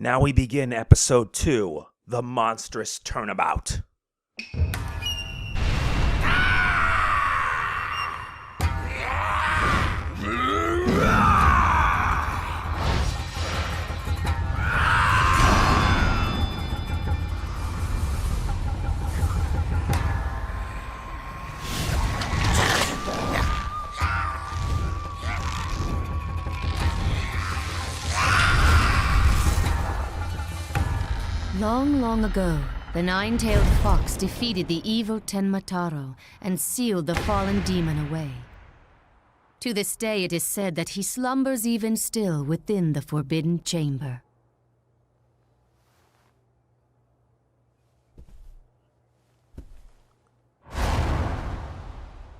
Now we begin episode 2, The Monstrous Turnabout. Long, long ago, the nine-tailed fox defeated the evil Tenmataro and sealed the fallen demon away. To this day, it is said that he slumbers even still within the forbidden chamber.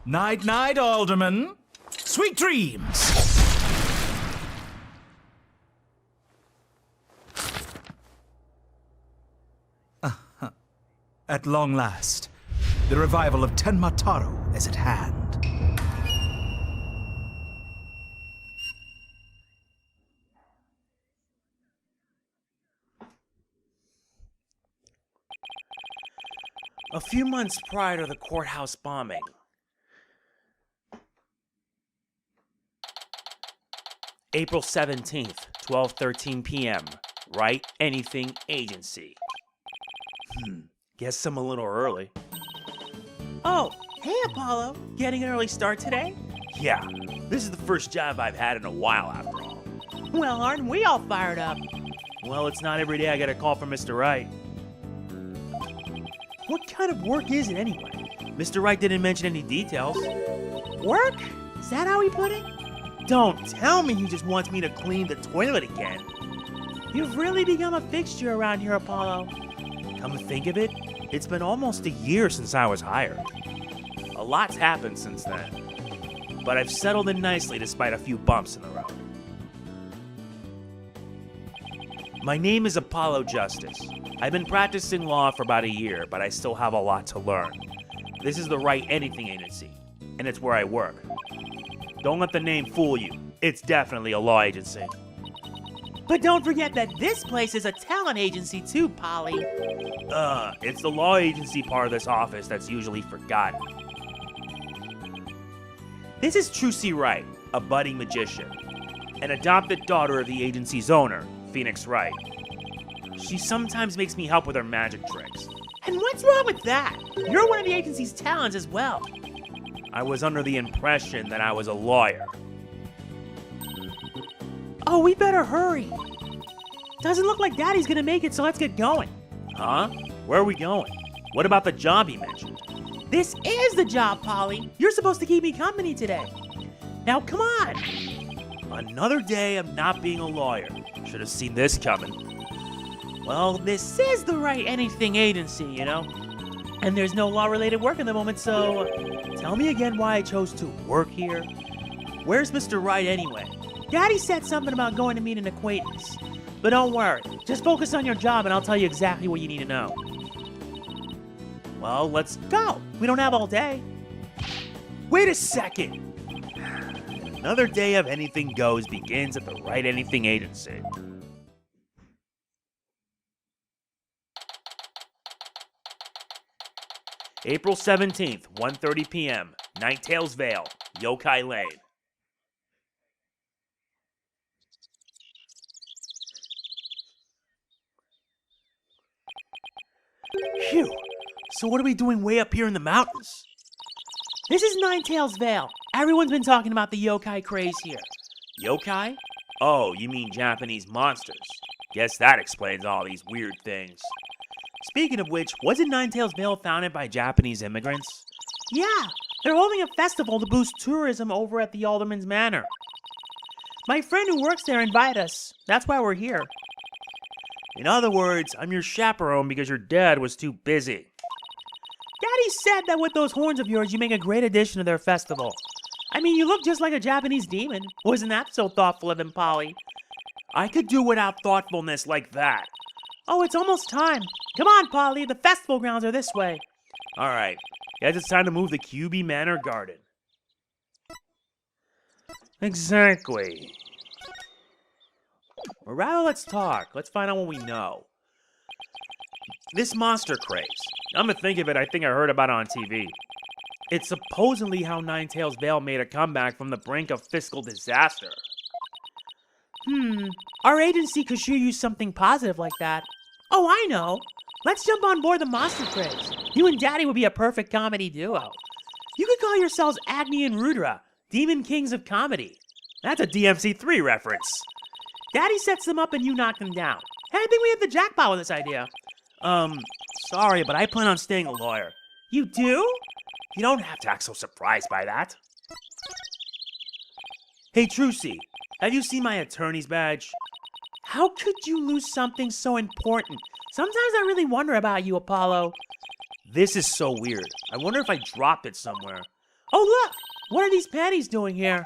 Night-night, Alderman. Sweet dreams. At long last, the revival of Tenmataro is at hand. A few months prior to the courthouse bombing, April 17th, 12:13 p.m., Write Anything Agency. Guess I'm a little early. Oh, hey Apollo! Getting an early start today? Yeah, this is the first job I've had in a while after all. Well, aren't we all fired up? Well, it's not every day I get a call from Mr. Wright. What kind of work is it anyway? Mr. Wright didn't mention any details. Work? Is that how he put it? Don't tell me he just wants me to clean the toilet again. You've really become a fixture around here, Apollo. Come to think of it, it's been almost a year since I was hired. A lot's happened since then, but I've settled in nicely despite a few bumps in the road. My name is Apollo Justice. I've been practicing law for about a year, but I still have a lot to learn. This is the Write Anything Agency, and it's where I work. Don't let the name fool you. It's definitely a law agency. But don't forget that this place is a talent agency too, Polly. It's the law agency part of this office that's usually forgotten. This is Trilogy Wright, a budding magician, an adopted daughter of the agency's owner, Phoenix Wright. She sometimes makes me help with her magic tricks. And what's wrong with that? You're one of the agency's talents as well. I was under the impression that I was a lawyer. Oh, we better hurry. Doesn't look like Daddy's gonna make it, so let's get going. Huh? Where are we going? What about the job he mentioned? This is the job, Polly. You're supposed to keep me company today. Now, come on. Another day of not being a lawyer. Should have seen this coming. Well, this is the Write Anything Agency, you know? And there's no law-related work in the moment, so tell me again why I chose to work here. Where's Mr. Wright anyway? Daddy said something about going to meet an acquaintance. But don't worry, just focus on your job and I'll tell you exactly what you need to know. Well, let's go. We don't have all day. Wait a second. Another day of anything goes begins at the Write Anything Agency. April 17th, 1:30 p.m., Nighttail's Vale, Yokai Lane. Phew, so what are we doing way up here in the mountains? This is Ninetail's Vale. Everyone's been talking about the yokai craze here. Yokai? Oh, you mean Japanese monsters. Guess that explains all these weird things. Speaking of which, wasn't Ninetail's Vale founded by Japanese immigrants? Yeah, they're holding a festival to boost tourism over at the Alderman's Manor. My friend who works there invited us. That's why we're here. In other words, I'm your chaperone because your dad was too busy. Daddy said that with those horns of yours, you make a great addition to their festival. I mean, you look just like a Japanese demon. Wasn't that so thoughtful of him, Polly? I could do without thoughtfulness like that. Oh, it's almost time. Come on, Polly. The festival grounds are this way. All right. Guess it's time to move the QB Manor garden. Exactly. Or rather, let's talk. Let's find out what we know. This monster craze. I'm gonna think of it, I think I heard about it on TV. It's supposedly how Ninetales Vale made a comeback from the brink of fiscal disaster. Our agency could sure use something positive like that. Oh, I know. Let's jump on board the monster craze. You and Daddy would be a perfect comedy duo. You could call yourselves Agni and Rudra, Demon Kings of Comedy. That's a DMC3 reference. Daddy sets them up and you knock them down. Hey, I think we hit the jackpot with this idea. Sorry, but I plan on staying a lawyer. You do? You don't have to act so surprised by that. Hey, Trucy, have you seen my attorney's badge? How could you lose something so important? Sometimes I really wonder about you, Apollo. This is so weird. I wonder if I dropped it somewhere. Oh, look! What are these panties doing here?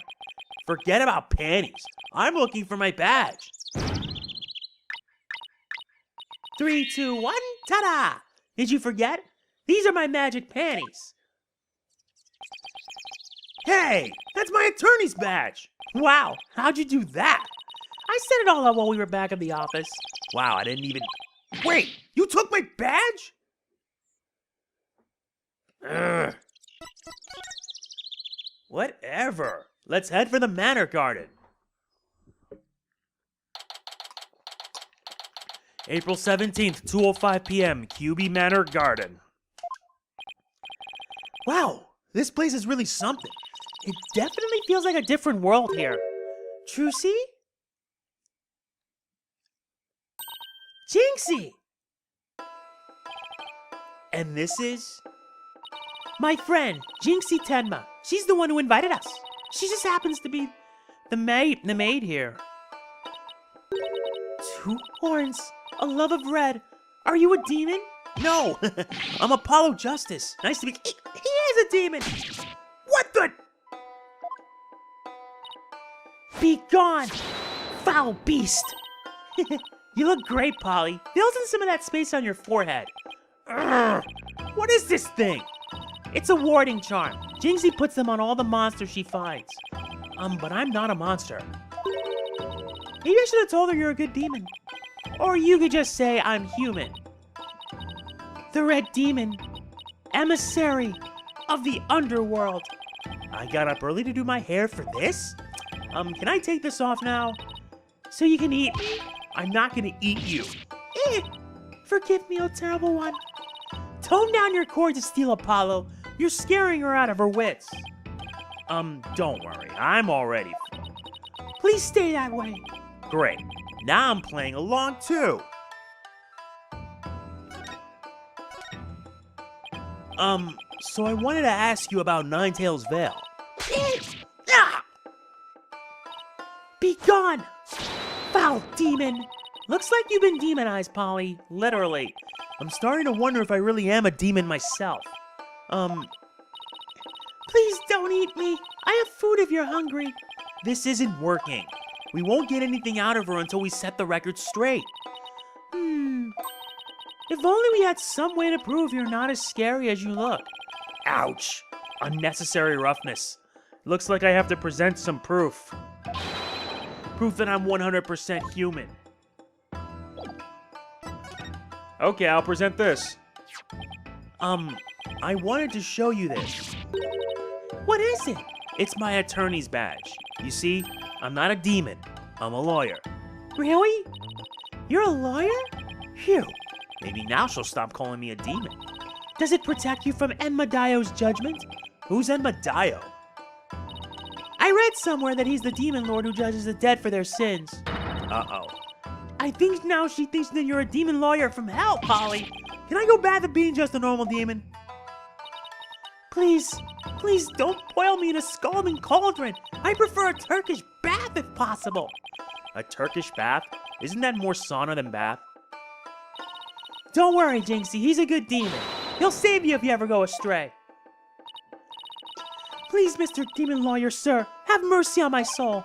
Forget about panties. I'm looking for my badge. 3, 2, 1, ta-da! Did you forget? These are my magic panties. Hey, that's my attorney's badge. Wow, how'd you do that? I set it all up while we were back at the office. Wow, I didn't even... Wait, you took my badge? Ugh. Whatever. Let's head for the Manor Garden. April 17th, 2:05 p.m., QB Manor Garden. Wow, this place is really something. It definitely feels like a different world here. Trucy? Jinxie! And this is? My friend, Jinxie Tenma. She's the one who invited us. She just happens to be the maid here. 2 horns, a love of red. Are you a demon? No, I'm Apollo Justice. Nice to meet... He is a demon! What the... Be gone, foul beast! You look great, Polly. Fills in some of that space on your forehead. Urgh. What is this thing? It's a warding charm. Jinxie puts them on all the monsters she finds. But I'm not a monster. Maybe I should have told her you're a good demon. Or you could just say I'm human. The Red Demon, emissary of the underworld. I got up early to do my hair for this? Can I take this off now? So you can eat me? I'm not gonna eat you. Forgive me, oh terrible one. Tone down your cord to steal Apollo. You're scaring her out of her wits. Don't worry. I'm already full. Please stay that way. Great. Now I'm playing along too. So I wanted to ask you about Ninetales Vale. Be gone, foul demon. Looks like you've been demonized, Polly. Literally. I'm starting to wonder if I really am a demon myself. Please don't eat me. I have food if you're hungry. This isn't working. We won't get anything out of her until we set the record straight. If only we had some way to prove you're not as scary as you look. Ouch. Unnecessary roughness. Looks like I have to present some proof. Proof that I'm 100% human. Okay, I'll present this. I wanted to show you this. What is it? It's my attorney's badge. You see, I'm not a demon. I'm a lawyer. Really? You're a lawyer? Phew. Maybe now she'll stop calling me a demon. Does it protect you from Enmadayo's judgment? Who's Enmadayo? I read somewhere that he's the demon lord who judges the dead for their sins. Uh-oh. I think now she thinks that you're a demon lawyer from hell, Polly. Can I go back to being just a normal demon? Please, please don't boil me in a scalding cauldron. I prefer a Turkish bath if possible. A Turkish bath? Isn't that more sauna than bath? Don't worry, Jinxie. He's a good demon. He'll save you if you ever go astray. Please, Mr. Demon Lawyer, sir, have mercy on my soul.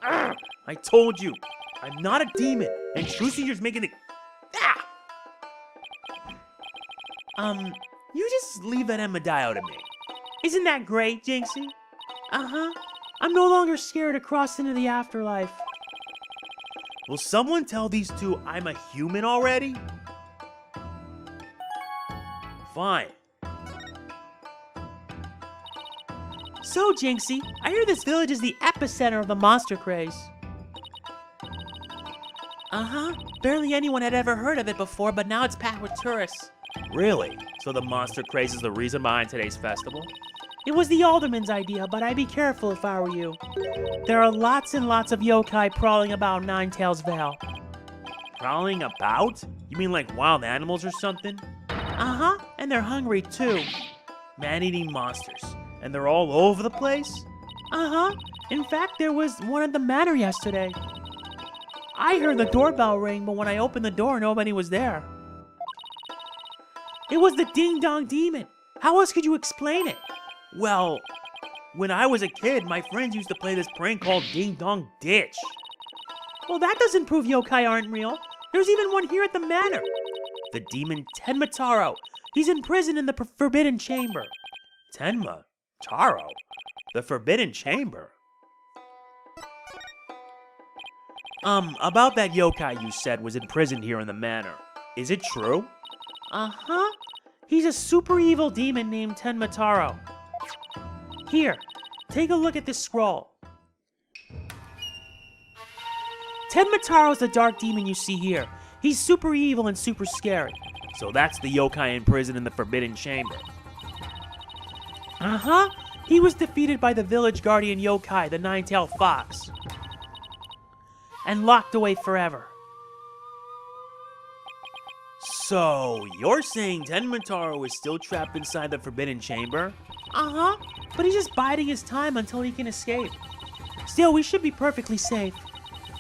Arrgh, I told you, I'm not a demon, and Trucy just making it... You just leave that Enmadayo to me. Isn't that great, Jinxie? Uh-huh. I'm no longer scared to cross into the afterlife. Will someone tell these two I'm a human already? Fine. So, Jinxie, I hear this village is the epicenter of the monster craze. Uh-huh. Barely anyone had ever heard of it before, but now it's packed with tourists. Really? So the monster craze is the reason behind today's festival? It was the alderman's idea, but I'd be careful if I were you. There are lots and lots of yokai prowling about Ninetales Vale. Prowling about? You mean like wild animals or something? Uh-huh, and they're hungry too. Man-eating monsters. And they're all over the place? Uh-huh. In fact, there was one at the manor yesterday. I heard the doorbell ring, but when I opened the door, nobody was there. It was the Ding Dong Demon. How else could you explain it? Well, when I was a kid, my friends used to play this prank called Ding Dong Ditch. Well, that doesn't prove yokai aren't real. There's even one here at the manor. The demon Tenmataro. He's in prison in the Forbidden Chamber. Tenmataro? The Forbidden Chamber? About that yokai you said was imprisoned here in the manor. Is it true? Uh-huh. He's a super evil demon named Tenmataro. Here, take a look at this scroll. Tenmataro's the dark demon you see here. He's super evil and super scary. So that's the yokai in prison in the Forbidden Chamber. Uh-huh. He was defeated by the village guardian yokai, the Nine-Tailed Fox, and locked away forever. So, you're saying Tenmataro is still trapped inside the Forbidden Chamber? Uh-huh. But he's just biding his time until he can escape. Still, we should be perfectly safe,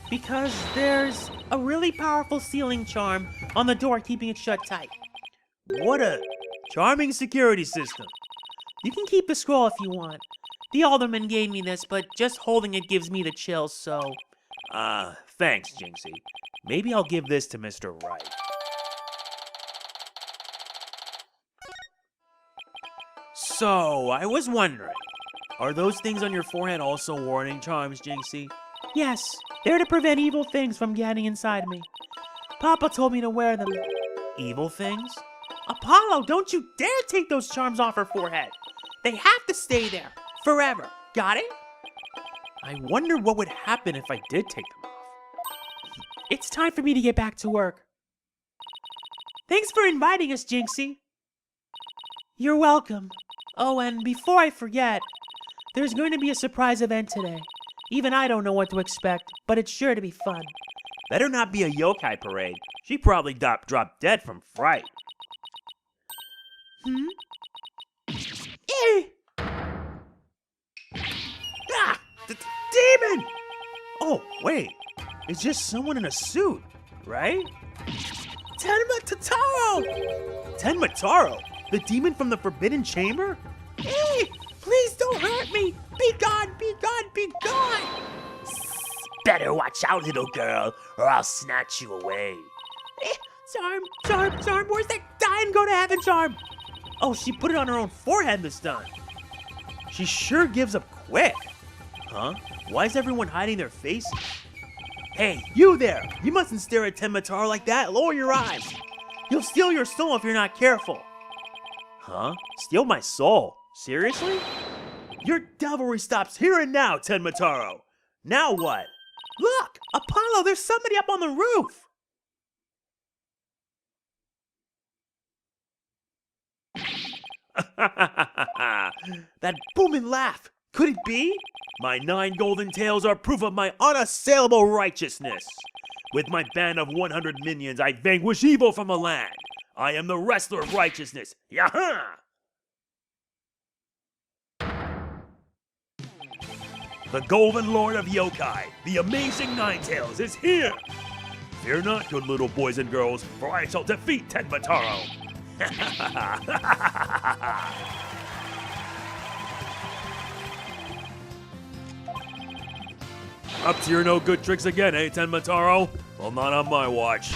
because there's a really powerful sealing charm on the door keeping it shut tight. What a charming security system. You can keep the scroll if you want. The alderman gave me this, but just holding it gives me the chills, so... Thanks, Jinxie. Maybe I'll give this to Mr. Wright. So, I was wondering, are those things on your forehead also warning charms, Jinxie? Yes, they're to prevent evil things from getting inside me. Papa told me to wear them. Evil things? Apollo, don't you dare take those charms off her forehead. They have to stay there, forever. Got it? I wonder what would happen if I did take them off. It's time for me to get back to work. Thanks for inviting us, Jinxie. You're welcome. Oh, and before I forget, there's going to be a surprise event today. Even I don't know what to expect, but it's sure to be fun. Better not be a yokai parade. She probably dropped dead from fright. Eh! Ah! The demon! Oh, wait. It's just someone in a suit, right? Tenmataro! Tenmataro? The demon from the Forbidden Chamber? Eh! Please don't hurt me! Be gone! Be gone! Be gone! Better watch out, little girl, or I'll snatch you away. Charm, where's that die and go to heaven charm? Oh, she put it on her own forehead this time. She sure gives up quick. Huh? Why is everyone hiding their faces? Hey, you there! You mustn't stare at Tenmataro like that. Lower your eyes. You'll steal your soul if you're not careful. Huh? Steal my soul? Seriously? Your devilry stops here and now, Tenmataro. Now what? Look! Apollo, there's somebody up on the roof! That booming laugh! Could it be? My 9 golden tails are proof of my unassailable righteousness. With my band of 100 minions, I vanquish evil from the land. I am the wrestler of righteousness. Yaha! The Golden Lord of Yokai, the amazing Ninetales, is here! Fear not, good little boys and girls, for I shall defeat Tenmataro! Up to your no-good tricks again, eh, Tenmataro? Well, not on my watch.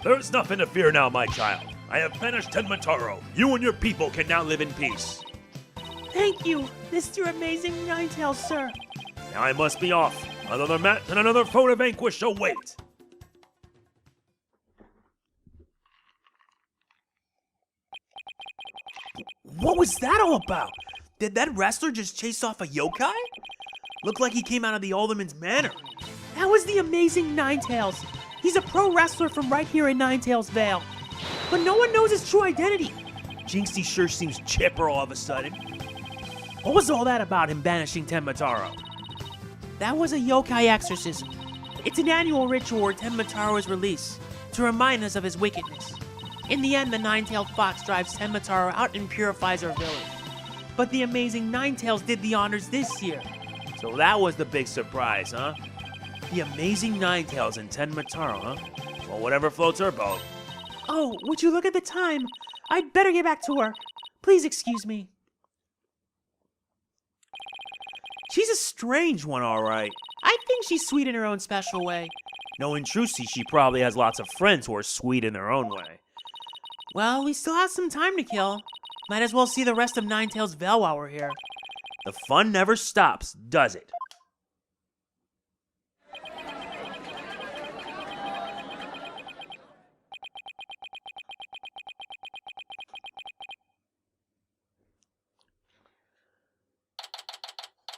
There's nothing to fear now, my child. I have banished Tenmataro. You and your people can now live in peace. Thank you, Mr. Amazing Ninetales, sir. Now I must be off. Another match and another foe to vanquish await. What was that all about? Did that wrestler just chase off a yokai? Looked like he came out of the Alderman's Manor. That was the Amazing Ninetales. He's a pro wrestler from right here in Ninetales Vale. But no one knows his true identity. Jinxie sure seems chipper all of a sudden. What was all that about him banishing Tenmataro? That was a yokai exorcism. It's an annual ritual where Tenmataro is released to remind us of his wickedness. In the end, the nine-tailed fox drives Tenmataro out and purifies our village. But the Amazing Ninetales did the honors this year. So that was the big surprise, huh? The Amazing Ninetales and Tenmataro, huh? Well, whatever floats her boat. Oh, would you look at the time? I'd better get back to work. Please excuse me. She's a strange one, all right. I think she's sweet in her own special way. Knowing Trucy, she probably has lots of friends who are sweet in their own way. Well, we still have some time to kill. Might as well see the rest of Ninetales Vale while we're here. The fun never stops, does it?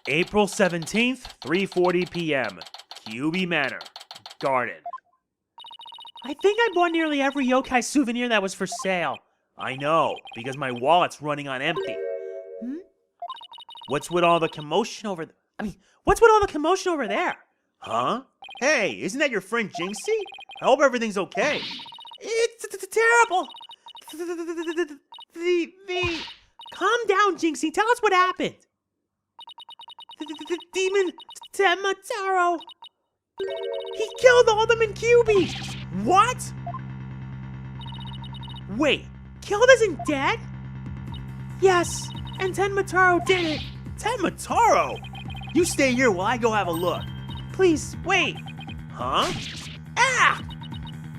April 17th, 3:40 p.m. QB Manor, Garden. I think I bought nearly every yokai souvenir that was for sale. I know, because my wallet's running on empty. What's with all the commotion over What's with all the commotion over there? Huh? Hey, isn't that your friend Jinxie? I hope everything's okay. It's terrible. Calm down, Jinxie. Tell us what happened. The demon Tenmataro. He killed Alderman QB. What? Wait, Killed isn't dead? Yes, and Tenmataro did it. Tenmataro? You stay here while I go have a look. Please, wait. Huh? Ah!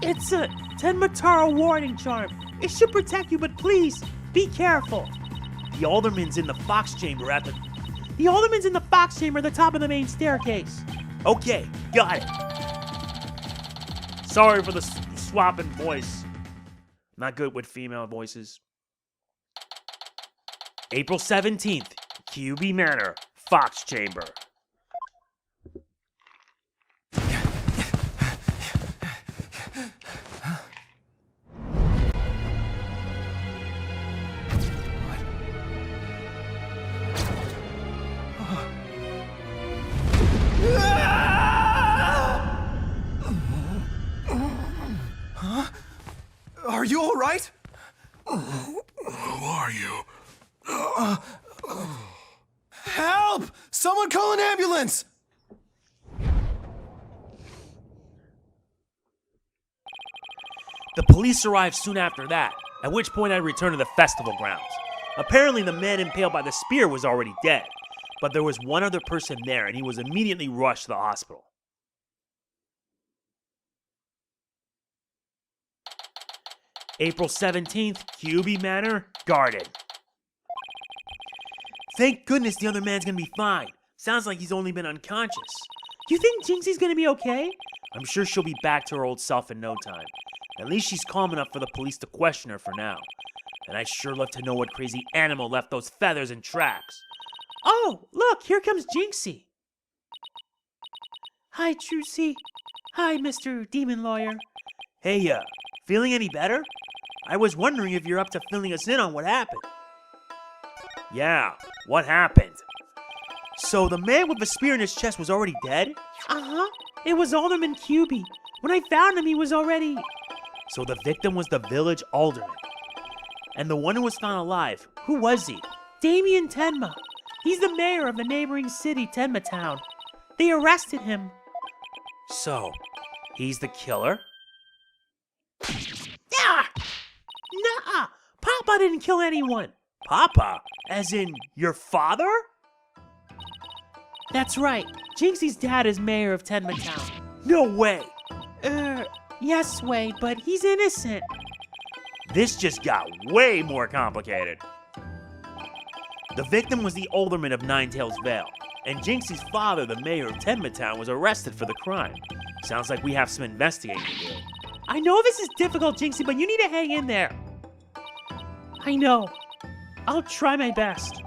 It's a Tenmataro warding charm. It should protect you, but please, be careful. The Alderman's in the Fox Chamber at the... The Alderman's in the Fox Chamber at the top of the main staircase. Okay, got it. Sorry for the swapping voice. Not good with female voices. April 17th, QB Manor, Fox Chamber. Are you all right? Who are you? Help! Someone call an ambulance! The police arrived soon after that, at which point I returned to the festival grounds. Apparently the man impaled by the spear was already dead, but there was one other person there and he was immediately rushed to the hospital. April 17th, QB Manor, Garden. Thank goodness the other man's gonna be fine. Sounds like he's only been unconscious. You think Jinxie's gonna be okay? I'm sure she'll be back to her old self in no time. At least she's calm enough for the police to question her for now. And I sure love to know what crazy animal left those feathers and tracks. Oh, look, here comes Jinxie. Hi, Trucy. Hi, Mr. Demon Lawyer. Hey, feeling any better? I was wondering if you're up to filling us in on what happened. Yeah, what happened? So the man with the spear in his chest was already dead? Uh-huh. It was Alderman QB. When I found him, he was already... So the victim was the village alderman. And the one who was found alive, who was he? Damien Tenma. He's the mayor of the neighboring city, Tenma Town. They arrested him. So, he's the killer? Ah! Nuh-uh! Papa didn't kill anyone. Papa? As in, your father? That's right. Jinxie's dad is mayor of Tenma Town. No way! Yes, Wade, but he's innocent. This just got way more complicated. The victim was the alderman of Ninetails Vale, and Jinxie's father, the mayor of Tenma Town, was arrested for the crime. Sounds like we have some investigating to do. I know this is difficult, Jinxie, but you need to hang in there. I know. I'll try my best.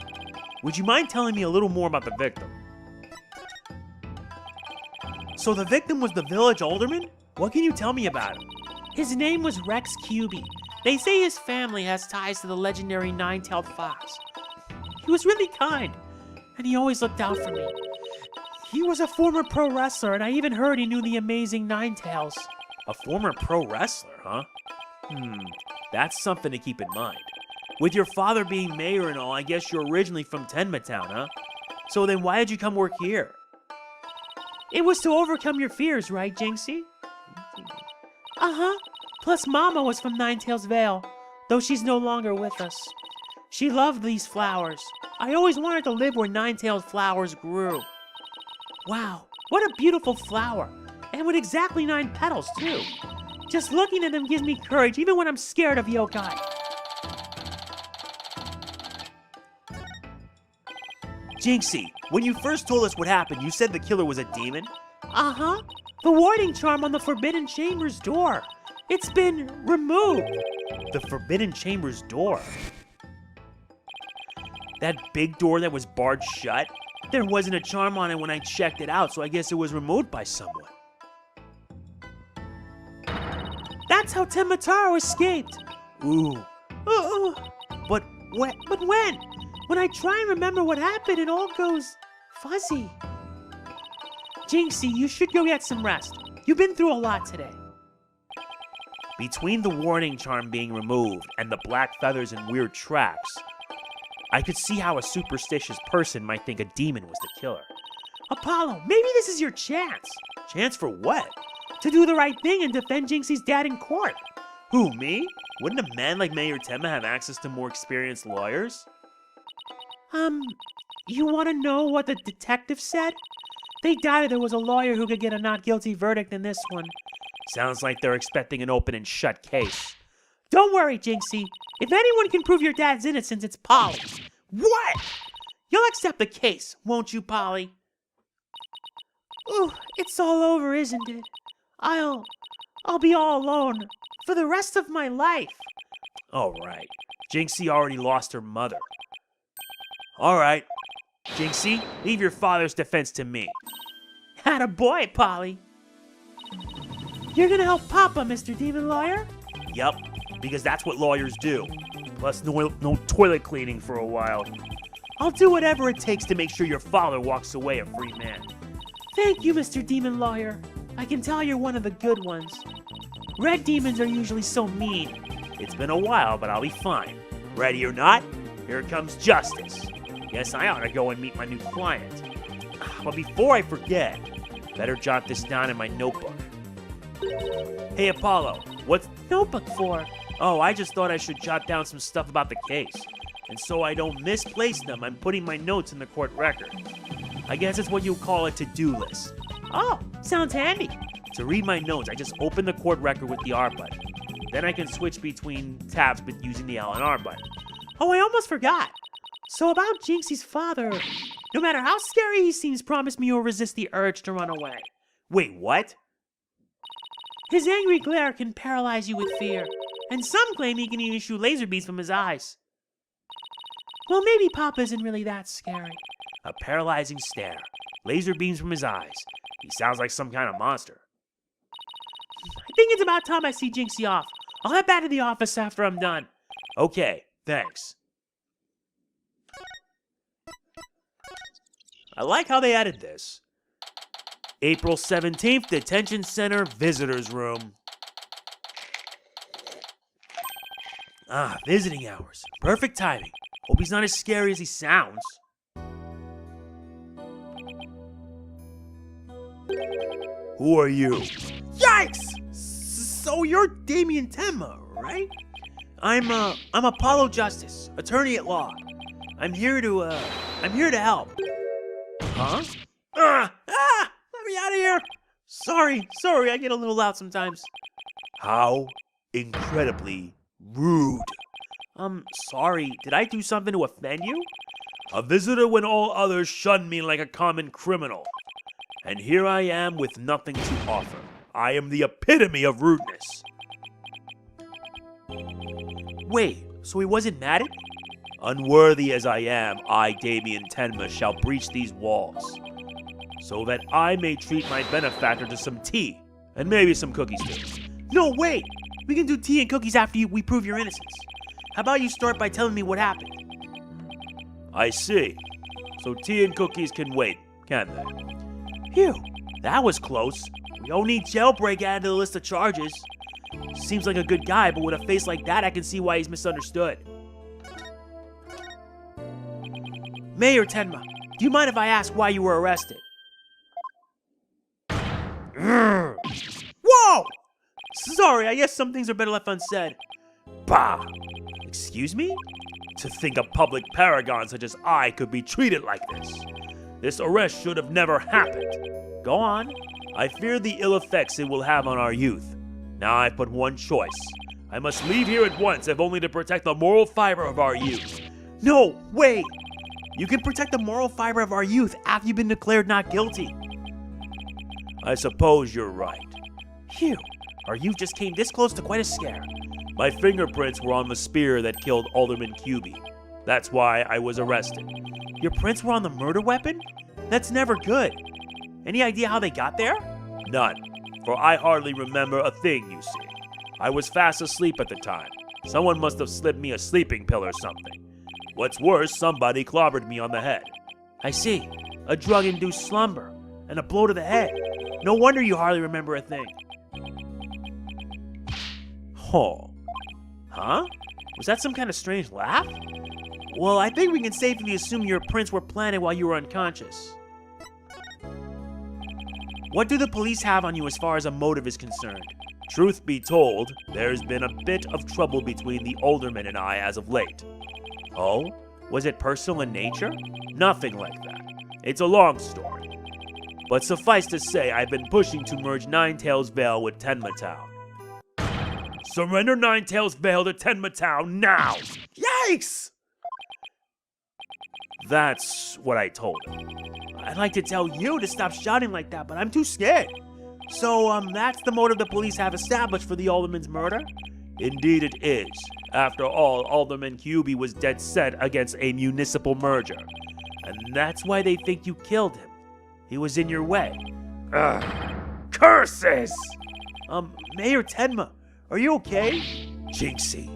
Would you mind telling me a little more about the victim? So the victim was the village alderman? What can you tell me about him? His name was Rex Cubey. They say his family has ties to the legendary nine-tailed fox. He was really kind, and he always looked out for me. He was a former pro wrestler, and I even heard he knew the amazing Ninetails. A former pro wrestler, huh? That's something to keep in mind. With your father being mayor and all, I guess you're originally from Tenma Town, huh? So then why did you come work here? It was to overcome your fears, right, Jinxie? Uh-huh. Plus, Mama was from Ninetails Vale, though she's no longer with us. She loved these flowers. I always wanted to live where nine-tailed flowers grew. Wow, what a beautiful flower. And with exactly 9 petals, too. Just looking at them gives me courage, even when I'm scared of yokai. Jinxie, when you first told us what happened, you said the killer was a demon? Uh-huh. The warding charm on the Forbidden Chamber's door. It's been removed. The Forbidden Chamber's door? That big door that was barred shut? There wasn't a charm on it when I checked it out, so I guess it was removed by someone. That's how Tenmataro escaped. Ooh. But when? But when? When I try and remember what happened, it all goes fuzzy. Jinxie, you should go get some rest. You've been through a lot today. Between the warning charm being removed and the black feathers and weird tracks, I could see how a superstitious person might think a demon was the killer. Apollo, maybe this is your chance. Chance for what? To do the right thing and defend Jinxie's dad in court. Who, me? Wouldn't a man like Mayor Tenma have access to more experienced lawyers? You want to know what the detective said? They doubted there was a lawyer who could get a not guilty verdict in this one. Sounds like they're expecting an open and shut case. Don't worry, Jinxie. If anyone can prove your dad's innocence, it's Polly. What? You'll accept the case, won't you, Polly? Ooh, it's all over, isn't it? I'll be all alone for the rest of my life. All right. Jinxie already lost her mother. All right. Jinxie, leave your father's defense to me. Attaboy, Polly. You're gonna help Papa, Mr. Demon Lawyer? Yup, because that's what lawyers do. Plus, no toilet cleaning for a while. I'll do whatever it takes to make sure your father walks away a free man. Thank you, Mr. Demon Lawyer. I can tell you're one of the good ones. Red demons are usually so mean. It's been a while, but I'll be fine. Ready or not, here comes justice. Guess I ought to go and meet my new client. But before I forget, better jot this down in my notebook. Hey, Apollo, what's Notebook for? Oh, I just thought I should jot down some stuff about the case. And so I don't misplace them, I'm putting my notes in the court record. I guess it's what you call a to-do list. Oh, sounds handy. To read my notes, I just open the court record with the R button. Then I can switch between tabs using the L and R button. Oh, I almost forgot. So about Jinxie's father, no matter how scary he seems, promise me you'll resist the urge to run away. Wait, what? His angry glare can paralyze you with fear, and some claim he can even shoot laser beams from his eyes. Well, maybe Papa isn't really that scary. A paralyzing stare. Laser beams from his eyes. He sounds like some kind of monster. I think it's about time I see Jinxie off. I'll head back to the office after I'm done. Okay, thanks. I like how they added this. April 17th, Detention Center, Visitors Room. Ah, visiting hours. Perfect timing. Hope he's not as scary as he sounds. Who are you? Yikes! So you're Damien Tenma, right? I'm Apollo Justice, attorney at law. I'm here to help. Huh? Let me out of here! Sorry, I get a little loud sometimes. How incredibly rude. Sorry, did I do something to offend you? A visitor when all others shun me like a common criminal. And here I am with nothing to offer. I am the epitome of rudeness. Wait, so he wasn't mad at me? Unworthy as I am, I, Damien Tenma, shall breach these walls, so that I may treat my benefactor to some tea, and maybe some cookies too. No, wait! We can do tea and cookies after we prove your innocence. How about you start by telling me what happened? I see. So tea and cookies can wait, can't they? Phew, that was close. We don't need jailbreak added to the list of charges. Seems like a good guy, but with a face like that, I can see why he's misunderstood. Mayor Tenma, do you mind if I ask why you were arrested? Whoa! Sorry, I guess some things are better left unsaid. Bah! Excuse me? To think a public paragon such as I could be treated like this. This arrest should have never happened. Go on. I fear the ill effects it will have on our youth. Now I've but one choice. I must leave here at once, if only to protect the moral fiber of our youth. No, wait! You can protect the moral fiber of our youth after you've been declared not guilty. I suppose you're right. Phew, our youth just came this close to quite a scare. My fingerprints were on the spear that killed Alderman Cuby. That's why I was arrested. Your prints were on the murder weapon? That's never good. Any idea how they got there? None, for I hardly remember a thing, you see. I was fast asleep at the time. Someone must have slipped me a sleeping pill or something. What's worse, somebody clobbered me on the head. I see. A drug-induced slumber. And a blow to the head. No wonder you hardly remember a thing. Oh. Huh? Was that some kind of strange laugh? Well, I think we can safely assume your prints were planted while you were unconscious. What do the police have on you as far as a motive is concerned? Truth be told, there's been a bit of trouble between the alderman and I as of late. Oh? Was it personal in nature? Nothing like that. It's a long story. But suffice to say, I've been pushing to merge Ninetails Vale with Tenma Town. Surrender Ninetails Vale to Tenma Town now! Yikes! That's what I told him. I'd like to tell you to stop shouting like that, but I'm too scared. So, that's the motive the police have established for the alderman's murder? Indeed it is. After all, Alderman Cuby was dead set against a municipal merger. And that's why they think you killed him. He was in your way. Ugh. Curses! Mayor Tenma, are you okay? Jinxie,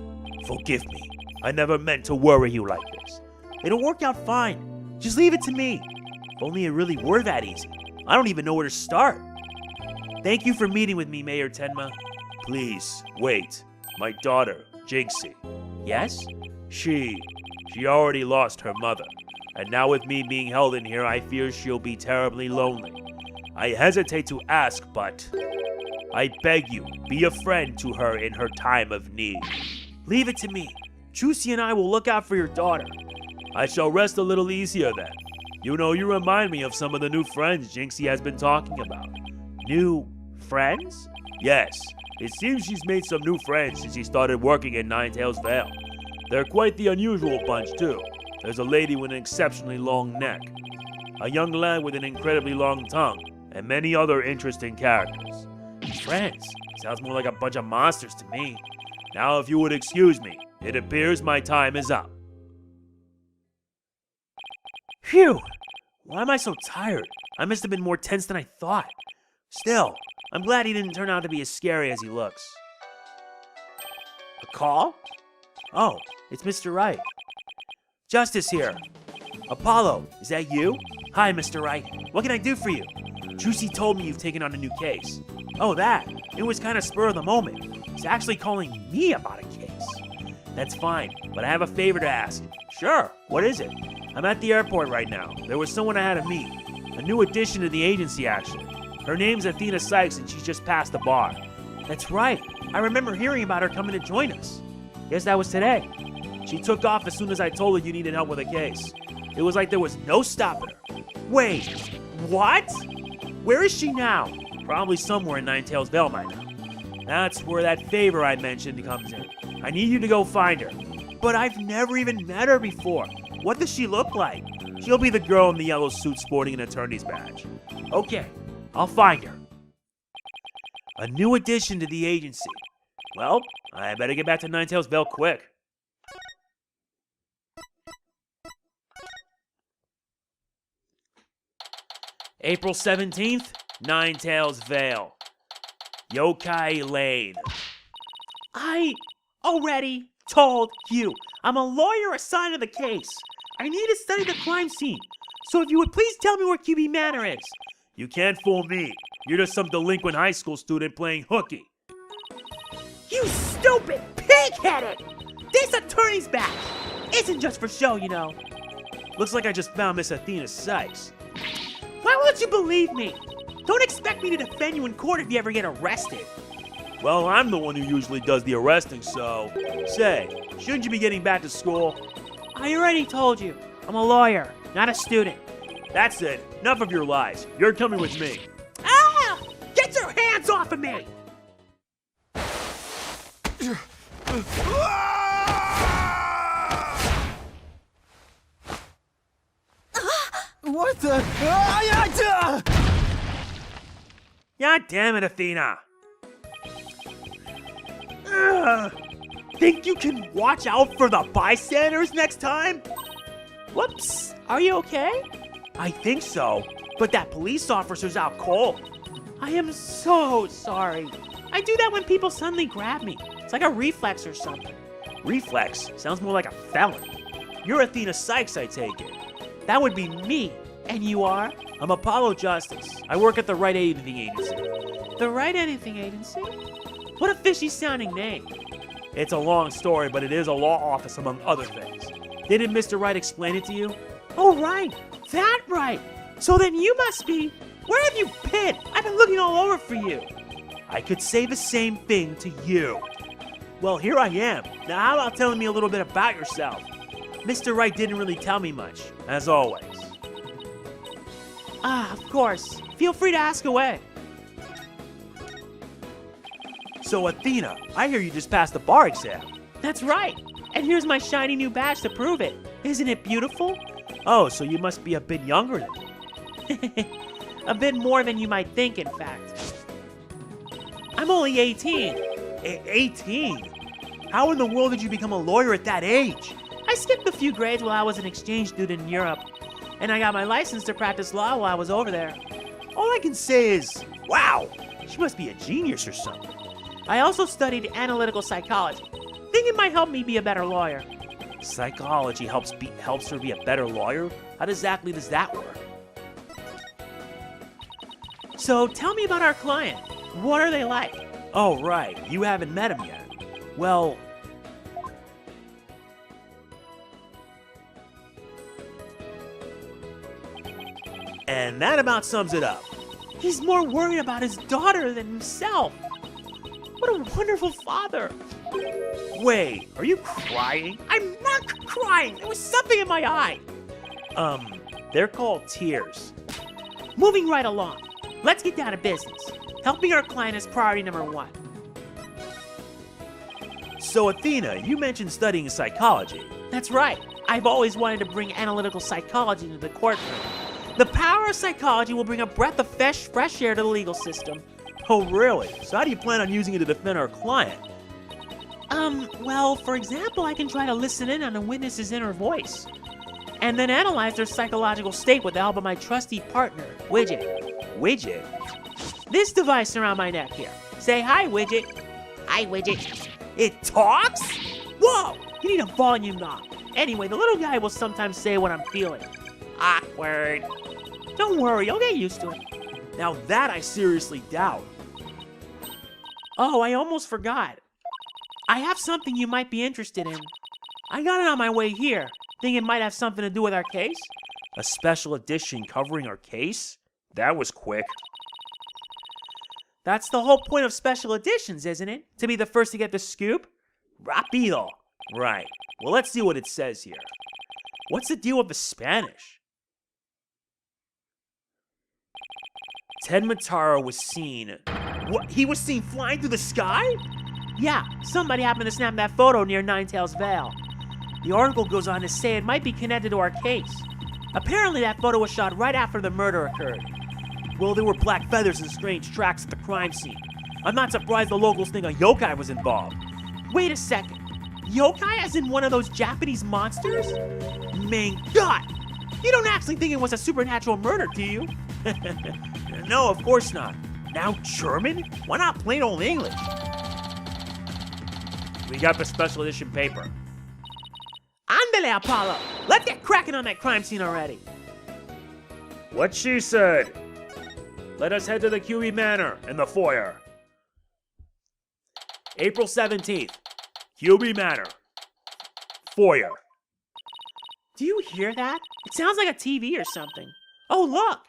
forgive me. I never meant to worry you like this. It'll work out fine. Just leave it to me. If only it really were that easy. I don't even know where to start. Thank you for meeting with me, Mayor Tenma. Please, wait. My daughter, Jinxie. Yes? She already lost her mother. And now with me being held in here, I fear she'll be terribly lonely. I hesitate to ask, but I beg you, be a friend to her in her time of need. Leave it to me. Juicy and I will look out for your daughter. I shall rest a little easier then. You know, you remind me of some of the new friends Jinxie has been talking about. New friends? Yes. It seems she's made some new friends since she started working in Ninetails Vale. They're quite the unusual bunch, too. There's a lady with an exceptionally long neck, a young lad with an incredibly long tongue, and many other interesting characters. Friends? Sounds more like a bunch of monsters to me. Now, if you would excuse me, it appears my time is up. Phew! Why am I so tired? I must have been more tense than I thought. Still, I'm glad he didn't turn out to be as scary as he looks. A call? Oh, it's Mr. Wright. Justice here. Apollo, is that you? Hi, Mr. Wright. What can I do for you? Juicy told me you've taken on a new case. Oh, that. It was kind of spur of the moment. He's actually calling me about a case. That's fine, but I have a favor to ask. Sure, what is it? I'm at the airport right now. There was someone I had to meet. A new addition to the agency, actually. Her name's Athena Cykes, and she's just passed the bar. That's right. I remember hearing about her coming to join us. Guess that was today. She took off as soon as I told her you needed help with a case. It was like there was no stopping her. Wait, what? Where is she now? Probably somewhere in Ninetails Vale by now. That's where that favor I mentioned comes in. I need you to go find her. But I've never even met her before. What does she look like? She'll be the girl in the yellow suit sporting an attorney's badge. Okay, I'll find her. A new addition to the agency. Well, I better get back to Ninetales Vale quick. April 17th, Ninetales Vale. Yokai Lane. I already told you. I'm a lawyer assigned to the case. I need to study the crime scene. So if you would please tell me where QB Manor is. You can't fool me. You're just some delinquent high school student playing hooky. You stupid pig-headed! This attorney's badge isn't just for show, you know. Looks like I just found Miss Athena Cykes. Why won't you believe me? Don't expect me to defend you in court if you ever get arrested. Well, I'm the one who usually does the arresting, so... Say, shouldn't you be getting back to school? I already told you. I'm a lawyer, not a student. That's it. Enough of your lies. You're coming with me. Ah! Get your hands off of me! What the? God damn it, Athena. Think you can watch out for the bystanders next time? Whoops, are you okay? I think so, but that police officer's out cold. I am so sorry. I do that when people suddenly grab me. It's like a reflex or something. Reflex? Sounds more like a felon. You're Athena Cykes, I take it. That would be me. And you are? I'm Apollo Justice. I work at the Right Anything Agency. The Right Anything Agency? What a fishy-sounding name. It's a long story, but it is a law office among other things. Didn't Mr. Wright explain it to you? Oh, right. That right. So then you must be... Where have you been? I've been looking all over for you. I could say the same thing to you. Well, here I am. Now, how about telling me a little bit about yourself? Mr. Wright didn't really tell me much, as always. Ah, of course. Feel free to ask away. So, Athena, I hear you just passed the bar exam. That's right. And here's my shiny new badge to prove it. Isn't it beautiful? Oh, so you must be a bit younger than me. A bit more than you might think, in fact. I'm only 18. 18? How in the world did you become a lawyer at that age? I skipped a few grades while I was an exchange student in Europe. And I got my license to practice law while I was over there. All I can say is, wow, she must be a genius or something. I also studied analytical psychology. Think it might help me be a better lawyer. Psychology helps her be a better lawyer? How exactly does that work? So tell me about our client. What are they like? Oh, right. You haven't met him yet. Well... And that about sums it up. He's more worried about his daughter than himself. What a wonderful father. Wait, are you crying? I'm not crying. There was something in my eye. They're called tears. Moving right along. Let's get down to business. Helping our client is priority number 1. So, Athena, you mentioned studying psychology. That's right. I've always wanted to bring analytical psychology into the courtroom. The power of psychology will bring a breath of fresh air to the legal system. Oh, really? So how do you plan on using it to defend our client? Well, for example, I can try to listen in on a witness's inner voice. And then analyze their psychological state with the help of my trusty partner, Widget. Widget? This device around my neck here. Say hi, Widget. Hi, Widget. It talks? Whoa! You need a volume knob. Anyway, the little guy will sometimes say what I'm feeling. Awkward. Don't worry, you'll get used to it. Now that I seriously doubt. Oh, I almost forgot. I have something you might be interested in. I got it on my way here. Think it might have something to do with our case? A special edition covering our case? That was quick. That's the whole point of special editions, isn't it? To be the first to get the scoop? Rapido. Right. Well, let's see what it says here. What's the deal with the Spanish? Tenmataro was seen... What? He was seen flying through the sky? Yeah, somebody happened to snap that photo near Ninetales Vale. The article goes on to say it might be connected to our case. Apparently that photo was shot right after the murder occurred. Well, there were black feathers and strange tracks at the crime scene. I'm not surprised the locals think a yokai was involved. Wait a second. Yokai as in one of those Japanese monsters? Mein God! You don't actually think it was a supernatural murder, do you? No, of course not. Now German? Why not plain old English? We got the special edition paper. Andale, Apollo! Let's get cracking on that crime scene already. What she said. Let us head to the QE Manor in the foyer. April 17th, QB Manor. Foyer. Do you hear that? It sounds like a TV or something. Oh, look!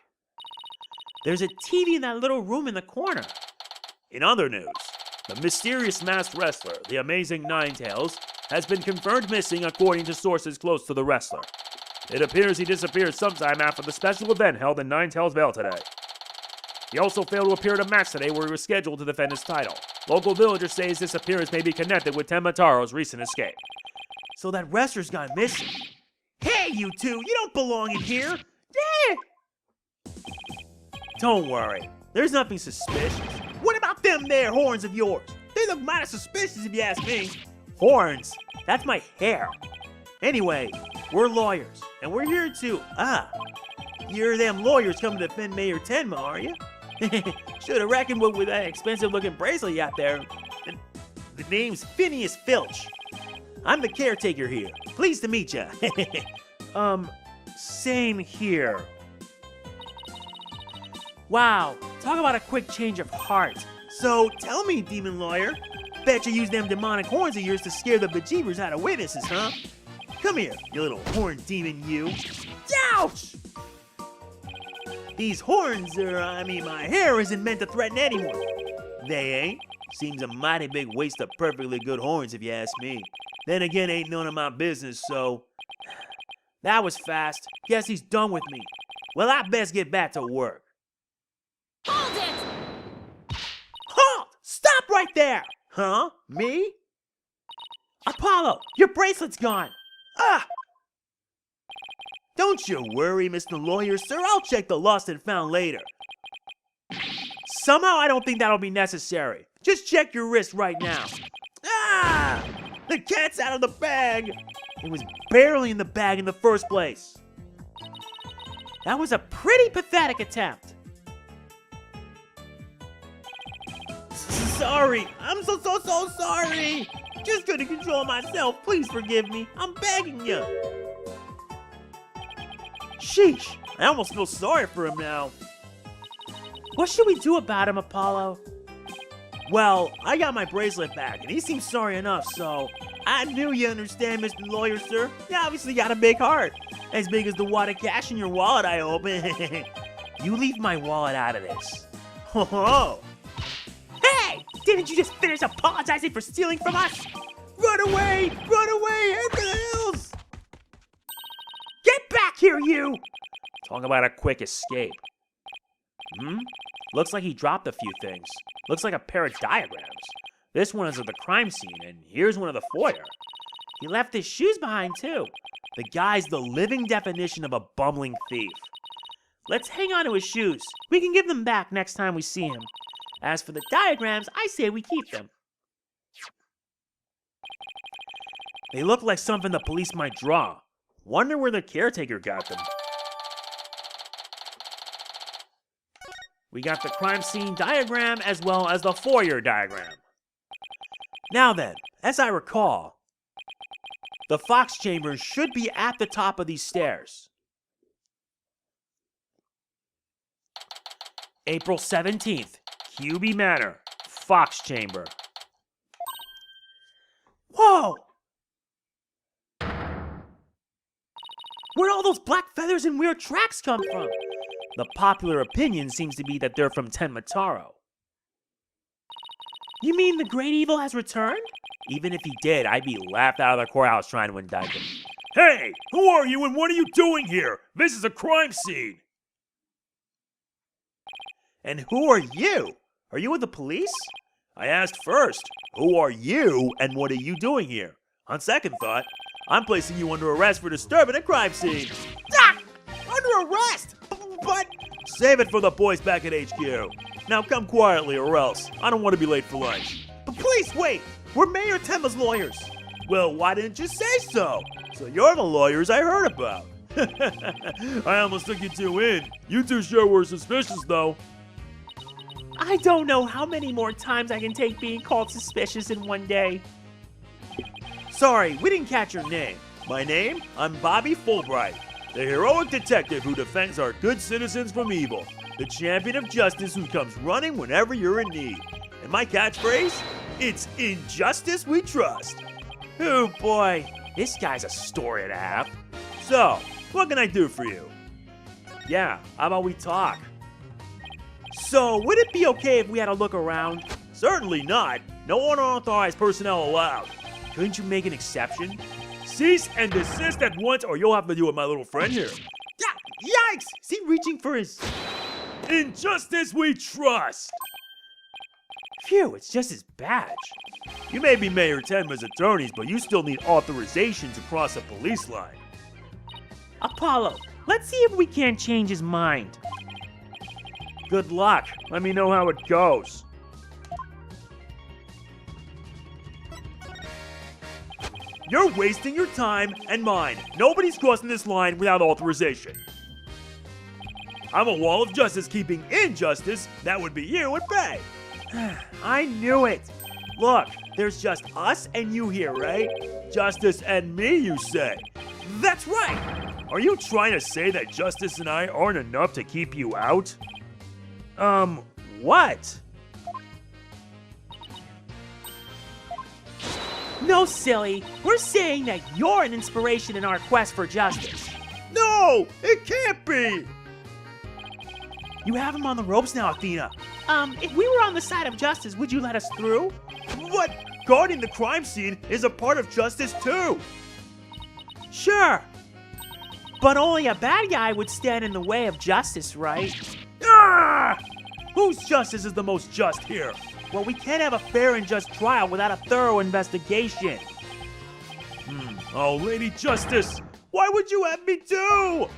There's a TV in that little room in the corner. In other news, the mysterious masked wrestler, the amazing Ninetales, has been confirmed missing according to sources close to the wrestler. It appears he disappeared sometime after the special event held in Ninetales Vale today. He also failed to appear at a match today where he was scheduled to defend his title. Local villagers say his disappearance may be connected with Tenmataro's recent escape. So that wrestler's gone missing. Hey, you two! You don't belong in here! Don't worry, there's nothing suspicious. What about them there horns of yours? They look mighty suspicious if you ask me. Horns? That's my hair. Anyway, we're lawyers, and we're here to, you're them lawyers coming to defend Mayor Tenma, are you? Should have reckoned with that expensive-looking bracelet you got there. The name's Phineas Filch. I'm the caretaker here. Pleased to meet ya. Same here. Wow, talk about a quick change of heart. So, tell me, demon lawyer, bet you use them demonic horns of yours to scare the bejeebers out of witnesses, huh? Come here, you little horn demon, you. Ouch! These horns my hair isn't meant to threaten anyone. They ain't. Seems a mighty big waste of perfectly good horns if you ask me. Then again, ain't none of my business, so... That was fast. Guess he's done with me. Well, I best get back to work. Hold it! Halt! Stop right there! Huh? Me? Apollo, your bracelet's gone. Don't you worry, Mr. Lawyer, sir. I'll check the lost and found later. Somehow I don't think that'll be necessary. Just check your wrist right now. The cat's out of the bag. It was barely in the bag in the first place. That was a pretty pathetic attempt. Sorry. I'm so sorry. Just couldn't control myself. Please forgive me. I'm begging you. Sheesh. I almost feel sorry for him now. What should we do about him, Apollo? Well, I got my bracelet back, and he seems sorry enough, so... I knew you understand, Mr. Lawyer, sir. You obviously got a big heart. As big as the wad of cash in your wallet, I hope. You leave my wallet out of this. Oh. Hey! Didn't you just finish apologizing for stealing from us? Run away! Run away! Head for the hills! Get back here, you! Talk about a quick escape. Looks like he dropped a few things. Looks like a pair of diagrams. This one is of the crime scene, and here's one of the foyer. He left his shoes behind, too. The guy's the living definition of a bumbling thief. Let's hang on to his shoes. We can give them back next time we see him. As for the diagrams, I say we keep them. They look like something the police might draw. Wonder where the caretaker got them. We got the crime scene diagram as well as the foyer diagram. Now then, as I recall, the Fox Chamber should be at the top of these stairs. April 17th, QB Manor, Fox Chamber. Whoa! Where'd all those black feathers and weird tracks come from? The popular opinion seems to be that they're from Tenmataro. You mean the great evil has returned? Even if he did, I'd be laughed out of the courthouse trying to indict him. Hey, who are you and what are you doing here? This is a crime scene. And who are you? Are you with the police? I asked first, who are you and what are you doing here? On second thought, I'm placing you under arrest for disturbing a crime scene. Ah! Under arrest! But... Save it for the boys back at HQ. Now come quietly or else. I don't want to be late for lunch. But please wait! We're Mayor Tenma's lawyers. Well, why didn't you say so? So you're the lawyers I heard about. I almost took you two in. You two sure were suspicious, though. I don't know how many more times I can take being called suspicious in one day. Sorry, we didn't catch your name. My name? I'm Bobby Fulbright, the heroic detective who defends our good citizens from evil, the champion of justice who comes running whenever you're in need. And my catchphrase? It's in justice we trust. Oh boy, this guy's a story and a half. So, what can I do for you? Yeah, how about we talk? So, would it be okay if we had a look around? Certainly not. No unauthorized personnel allowed. Couldn't you make an exception? Cease and desist at once or you'll have to deal with my little friend here. Yikes! Is he reaching for his... In justice we trust. Phew, it's just his badge. You may be Mayor Tenma's attorneys, but you still need authorization to cross a police line. Apollo, let's see if we can't change his mind. Good luck. Let me know how it goes. You're wasting your time and mine. Nobody's crossing this line without authorization. I'm a wall of justice keeping injustice. That would be you at bay. I knew it. Look, there's just us and you here, right? Justice and me, you say? That's right. Are you trying to say that Justice and I aren't enough to keep you out? What? No, silly. We're saying that you're an inspiration in our quest for justice. No, it can't be. You have him on the ropes now, Athena. If we were on the side of justice, would you let us through? What? Guarding the crime scene is a part of justice too. Sure. But only a bad guy would stand in the way of justice, right? Ah! Whose justice is the most just here? Well, we can't have a fair and just trial without a thorough investigation. Oh, Lady Justice, why would you have me do?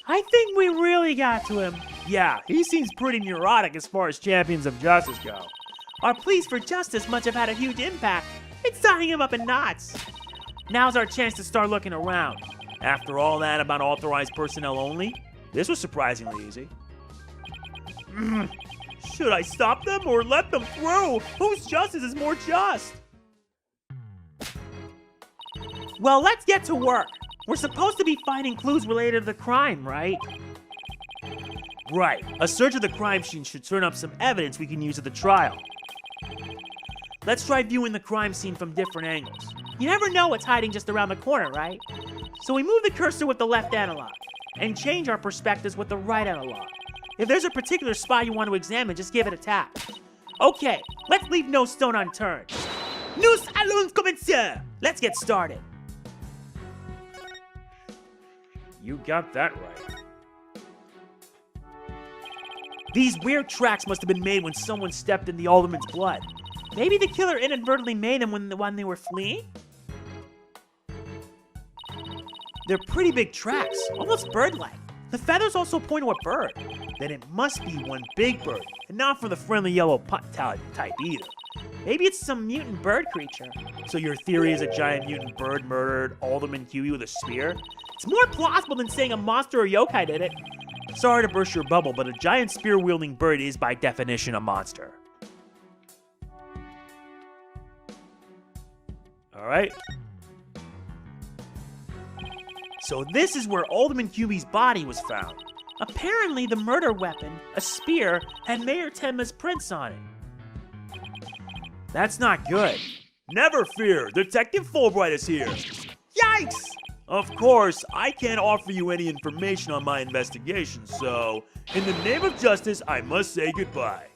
I think we really got to him. Yeah, he seems pretty neurotic as far as champions of justice go. Our pleas for justice must have had a huge impact. It's tying him up in knots. Now's our chance to start looking around. After all that about authorized personnel only, this was surprisingly easy. Should I stop them or let them through? Whose justice is more just? Well, let's get to work. We're supposed to be finding clues related to the crime, right? Right. A search of the crime scene should turn up some evidence we can use at the trial. Let's try viewing the crime scene from different angles. You never know what's hiding just around the corner, right? So we move the cursor with the left analog, and change our perspectives with the right analog. If there's a particular spot you want to examine, just give it a tap. Okay, let's leave no stone unturned. Nous allons commencer! Let's get started. You got that right. These weird tracks must have been made when someone stepped in the alderman's blood. Maybe the killer inadvertently made them when they were fleeing? They're pretty big tracks, almost bird-like. The feathers also point to a bird. Then it must be one big bird, and not from the friendly yellow type either. Maybe it's some mutant bird creature. So your theory is a giant mutant bird murdered Alderman Huey with a spear? It's more plausible than saying a monster or yokai did it. Sorry to burst your bubble, but a giant spear-wielding bird is by definition a monster. Alright. So this is where Alderman Huey's body was found. Apparently the murder weapon, a spear, had Mayor Tenma's prints on it. That's not good. Never fear, Detective Fulbright is here. Yikes! Of course, I can't offer you any information on my investigation, so in the name of justice, I must say goodbye.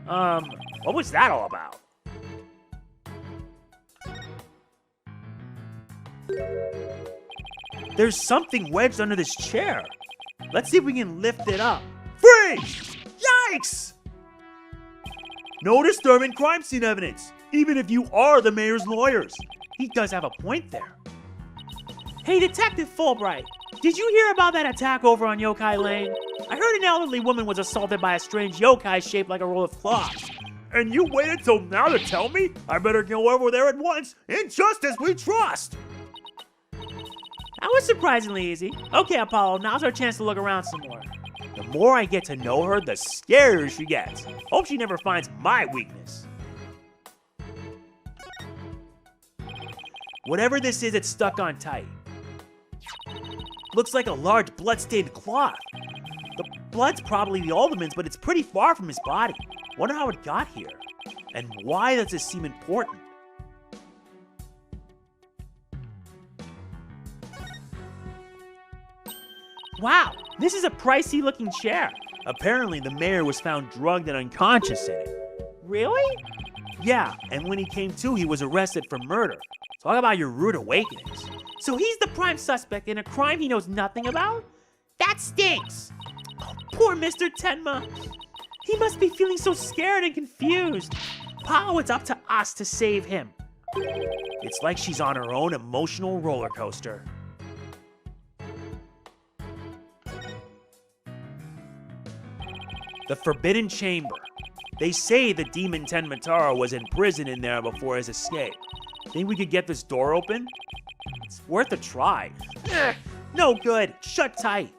What was that all about? There's something wedged under this chair. Let's see if we can lift it up. Freeze! Yikes! No disturbing crime scene evidence, even if you are the mayor's lawyers. He does have a point there. Hey, Detective Fulbright, did you hear about that attack over on Yokai Lane? I heard an elderly woman was assaulted by a strange yokai shaped like a roll of cloth. And you waited till now to tell me? I better go over there at once. In justice we trust. That was surprisingly easy. Okay, Apollo, now's our chance to look around some more. The more I get to know her, the scarier she gets. Hope she never finds my weakness. Whatever this is, it's stuck on tight. Looks like a large blood-stained cloth. The blood's probably the alderman's, but it's pretty far from his body. Wonder how it got here. And why does this seem important? Wow, this is a pricey looking chair. Apparently the mayor was found drugged and unconscious in it. Really? Yeah, and when he came to, he was arrested for murder. Talk about your rude awakenings. So he's the prime suspect in a crime he knows nothing about? That stinks! Oh, poor Mr. Tenma. He must be feeling so scared and confused. Apollo, it's up to us to save him. It's like she's on her own emotional roller coaster. The Forbidden Chamber. They say the demon Tenmataro was in prison in there before his escape. Think we could get this door open? It's worth a try. No good. Shut tight.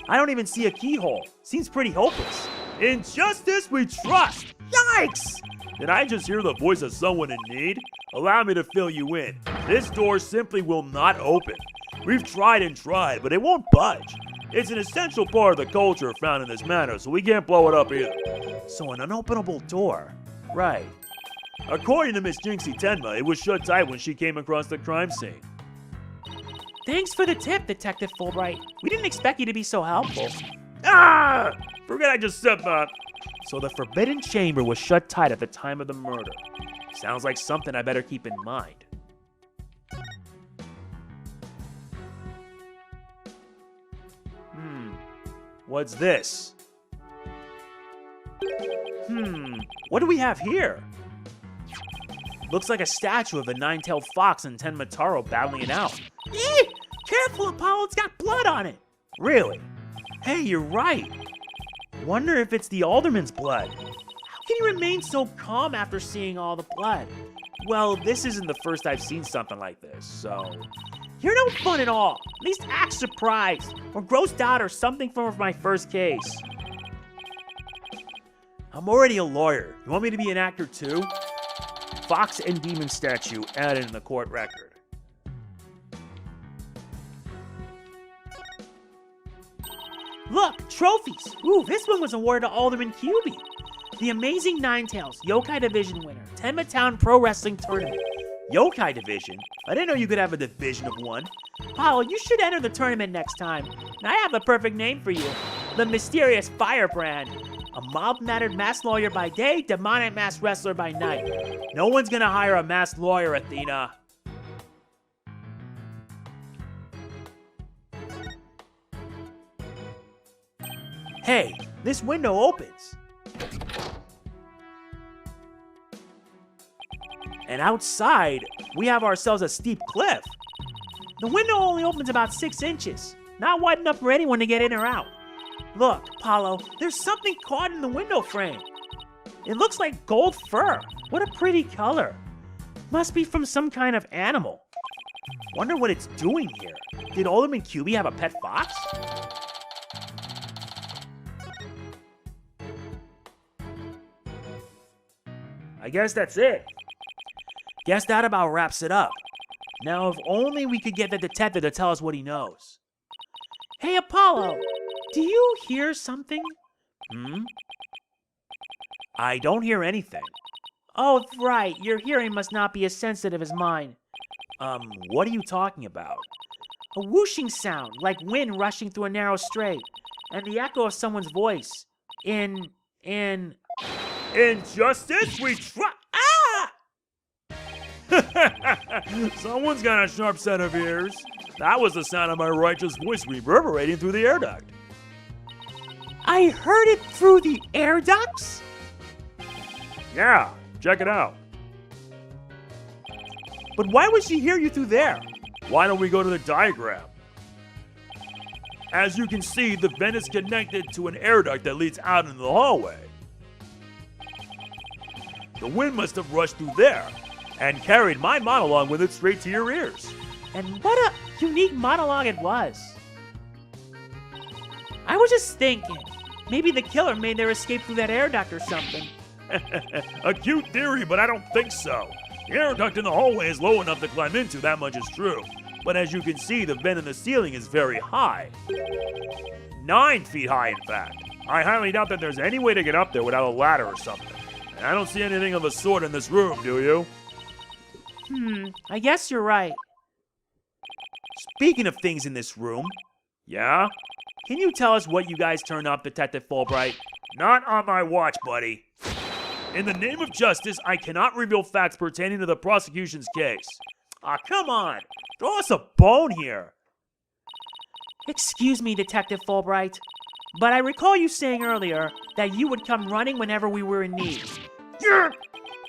I don't even see a keyhole. Seems pretty hopeless. In justice we trust. Yikes! Did I just hear the voice of someone in need? Allow me to fill you in. This door simply will not open. We've tried and tried, but it won't budge. It's an essential part of the culture found in this manor, so we can't blow it up either. So an unopenable door. Right. According to Miss Jinxie Tenma, it was shut tight when she came across the crime scene. Thanks for the tip, Detective Fulbright. We didn't expect you to be so helpful. Ah! Forget I just said that. So the Forbidden Chamber was shut tight at the time of the murder. Sounds like something I better keep in mind. What's this? What do we have here? Looks like a statue of the nine-tailed fox and Tenmataro battling it out. Careful, Apollo, it's got blood on it. Really? Hey, you're right. Wonder if it's the alderman's blood. How can you remain so calm after seeing all the blood? Well, this isn't the first I've seen something like this, so... You're no fun at all. At least act surprised, or grossed out, or something from my first case. I'm already a lawyer. You want me to be an actor too? Fox and demon statue added in the court record. Look, trophies. Ooh, this one was awarded to Alderman QB. The Amazing Ninetales, Yokai Division winner, Tenma Town Pro Wrestling Tournament. Yokai Division? I didn't know you could have a division of one. Apollo, you should enter the tournament next time. And I have the perfect name for you. The Mysterious Firebrand. A mild-mannered masked lawyer by day, demonic masked wrestler by night. No one's gonna hire a masked lawyer, Athena. Hey, this window opens. And outside, we have ourselves a steep cliff. The window only opens about 6 inches. Not wide enough for anyone to get in or out. Look, Apollo, there's something caught in the window frame. It looks like gold fur. What a pretty color. Must be from some kind of animal. Wonder what it's doing here. Did Alderman QB have a pet fox? I guess that's it. Guess that about wraps it up. Now, if only we could get the detective to tell us what he knows. Hey, Apollo, do you hear something? I don't hear anything. Oh, right, your hearing must not be as sensitive as mine. What are you talking about? A whooshing sound, like wind rushing through a narrow strait, and the echo of someone's voice. In justice we try. Someone's got a sharp set of ears. That was the sound of my righteous voice reverberating through the air duct. I heard it through the air ducts? Yeah, check it out. But why would she hear you through there? Why don't we go to the diagram? As you can see, the vent is connected to an air duct that leads out into the hallway. The wind must have rushed through there and carried my monologue with it straight to your ears. And what a unique monologue it was. I was just thinking, maybe the killer made their escape through that air duct or something. A cute theory, but I don't think so. The air duct in the hallway is low enough to climb into, that much is true. But as you can see, the vent in the ceiling is very high. 9 feet high, in fact. I highly doubt that there's any way to get up there without a ladder or something. And I don't see anything of the sort in this room, do you? I guess you're right. Speaking of things in this room, Yeah? can you tell us what you guys turned up, Detective Fulbright? Not on my watch, buddy. In the name of justice, I cannot reveal facts pertaining to the prosecution's case. Aw, come on. Throw us a bone here. Excuse me, Detective Fulbright, but I recall you saying earlier that you would come running whenever we were in need. Yeah,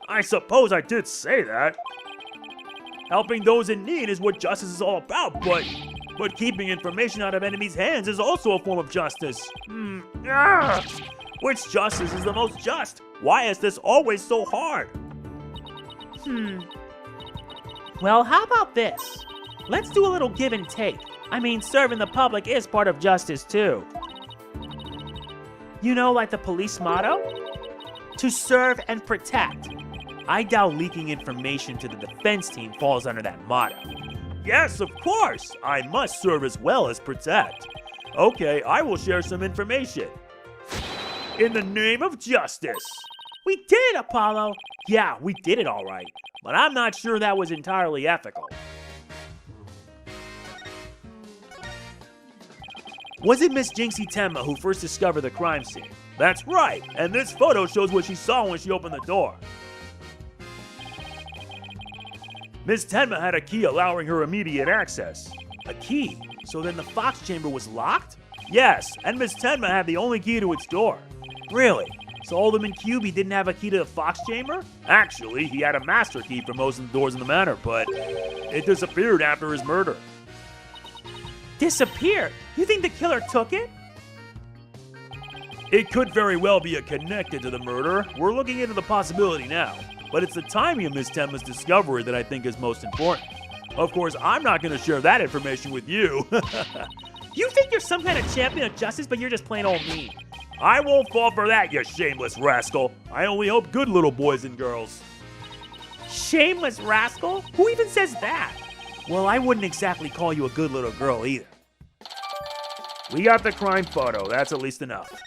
I suppose I did say that. Helping those in need is what justice is all about, but keeping information out of enemies' hands is also a form of justice. Which justice is the most just? Why is this always so hard? Well, how about this? Let's do a little give and take. I mean, serving the public is part of justice, too. You know, like the police motto? To serve and protect. I doubt leaking information to the defense team falls under that motto. Yes, of course. I must serve as well as protect. Okay, I will share some information. In the name of justice. We did it, Apollo! Yeah, we did it all right, but I'm not sure that was entirely ethical. Was it Miss Jinxie Tenma who first discovered the crime scene? That's right, and this photo shows what she saw when she opened the door. Miss Tenma had a key allowing her immediate access. A key? So then the Fox chamber was locked? Yes, and Miss Tenma had the only key to its door. Really? So Alderman QB didn't have a key to the Fox chamber? Actually, he had a master key for most of the doors in the manor, but it disappeared after his murder. Disappeared? You think the killer took it? It could very well be connected to the murder. We're looking into the possibility now. But it's the timing of Miss Tenma's discovery that I think is most important. Of course, I'm not going to share that information with you. You think you're some kind of champion of justice, but you're just plain old mean. I won't fall for that, you shameless rascal. I only hope good little boys and girls. Shameless rascal? Who even says that? Well, I wouldn't exactly call you a good little girl either. We got the crime photo. That's at least enough.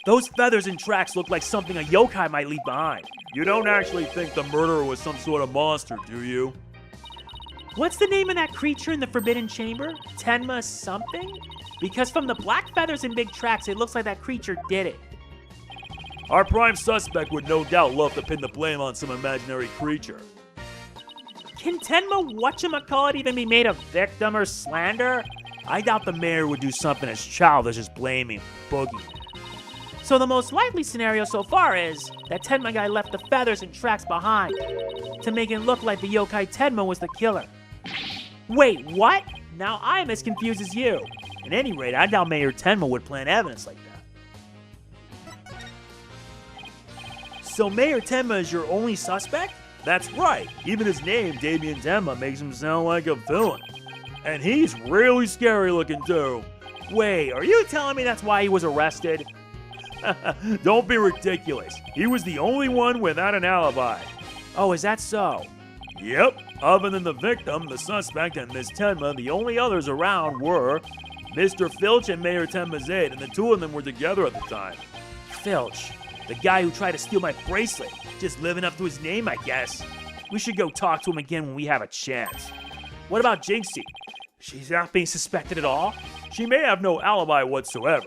Those feathers and tracks look like something a yokai might leave behind. You don't actually think the murderer was some sort of monster, do you? What's the name of that creature in the Forbidden Chamber? Tenma something? Because from the black feathers and big tracks, it looks like that creature did it. Our prime suspect would no doubt love to pin the blame on some imaginary creature. Can Tenma whatchamacallit even be made a victim or slander? I doubt the mayor would do something as childish as blaming Boogie. So the most likely scenario so far is that Tenma guy left the feathers and tracks behind to make it look like the yokai Tenma was the killer. Wait, what? Now I'm as confused as you. At any rate, I doubt Mayor Tenma would plant evidence like that. So Mayor Tenma is your only suspect? That's right. Even his name, Damien Tenma, makes him sound like a villain. And he's really scary looking too. Wait, are you telling me that's why he was arrested? Don't be ridiculous. He was the only one without an alibi. Oh, is that so? Yep. Other than the victim, the suspect, and Miss Tenma, the only others around were Mr. Filch and Mayor Tenma's aide, and the two of them were together at the time. Filch, the guy who tried to steal my bracelet. Just living up to his name, I guess. We should go talk to him again when we have a chance. What about Jinxie? She's not being suspected at all? She may have no alibi whatsoever,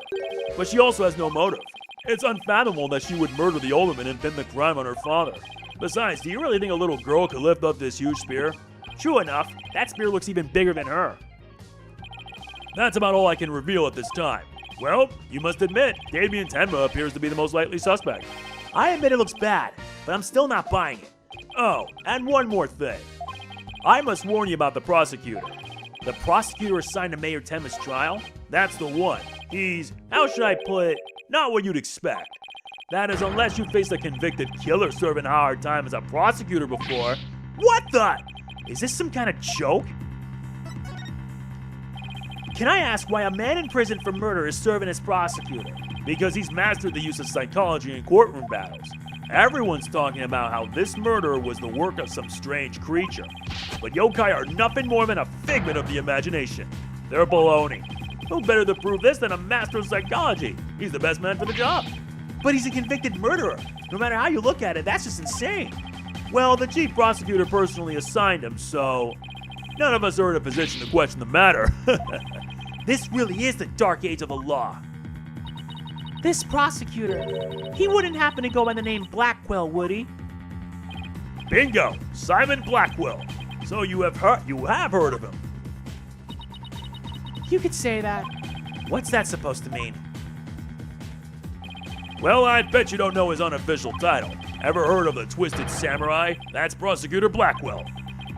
but she also has no motive. It's unfathomable that she would murder the alderman and pin the crime on her father. Besides, do you really think a little girl could lift up this huge spear? True enough, that spear looks even bigger than her. That's about all I can reveal at this time. Well, you must admit, Damien Tenma appears to be the most likely suspect. I admit it looks bad, but I'm still not buying it. Oh, and one more thing. I must warn you about the prosecutor. The prosecutor assigned to Mayor Tenma's trial? That's the one. He's, how should I put it, not what you'd expect. That is, unless you faced a convicted killer serving hard time as a prosecutor before. What the? Is this some kind of joke? Can I ask why a man in prison for murder is serving as prosecutor? Because he's mastered the use of psychology in courtroom battles. Everyone's talking about how this murder was the work of some strange creature. But yokai are nothing more than a figment of the imagination. They're baloney. Who better to prove this than a master of psychology? He's the best man for the job. But he's a convicted murderer. No matter how you look at it, that's just insane. Well, the chief prosecutor personally assigned him, so none of us are in a position to question the matter. This really is the dark age of the law. This prosecutor, he wouldn't happen to go by the name Blackwell, would he? Bingo! Simon Blackwell. So you have heard of him. You could say that. What's that supposed to mean? Well, I bet you don't know his unofficial title. Ever heard of the Twisted Samurai? That's Prosecutor Blackwell.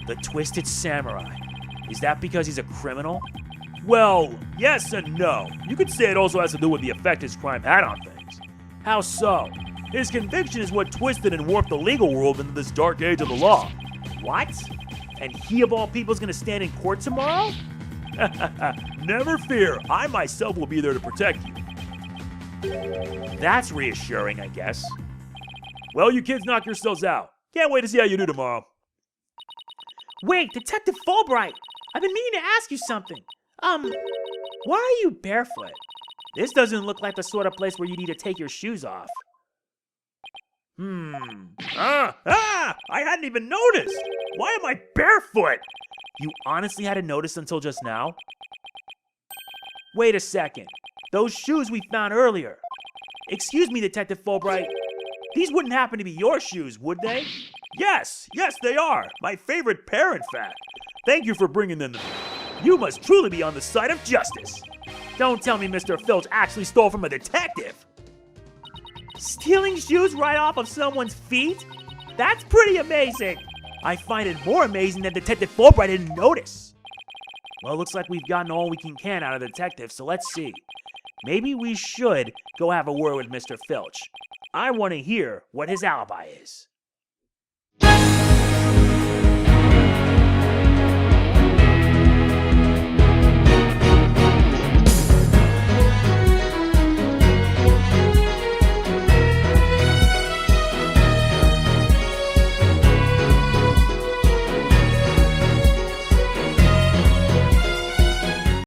The Twisted Samurai. Is that because he's a criminal? Well, yes and no. You could say it also has to do with the effect his crime had on things. How so? His conviction is what twisted and warped the legal world into this dark age of the law. What? And he of all people is going to stand in court tomorrow? Never fear, I myself will be there to protect you. That's reassuring, I guess. Well, you kids knock yourselves out. Can't wait to see how you do tomorrow. Wait, Detective Fulbright! I've been meaning to ask you something. Why are you barefoot? This doesn't look like the sort of place where you need to take your shoes off. I hadn't even noticed. Why am I barefoot? You honestly hadn't noticed until just now? Wait a second. Those shoes we found earlier. Excuse me, Detective Fulbright. These wouldn't happen to be your shoes, would they? Yes, they are. My favorite pair, in fact. Thank you for bringing them to me. You must truly be on the side of justice. Don't tell me Mr. Filch actually stole from a detective. Stealing shoes right off of someone's feet? That's pretty amazing. I find it more amazing that Detective Fulbright didn't notice. Well, looks like we've gotten all we can out of the detective, so let's see. Maybe we should go have a word with Mr. Filch. I want to hear what his alibi is.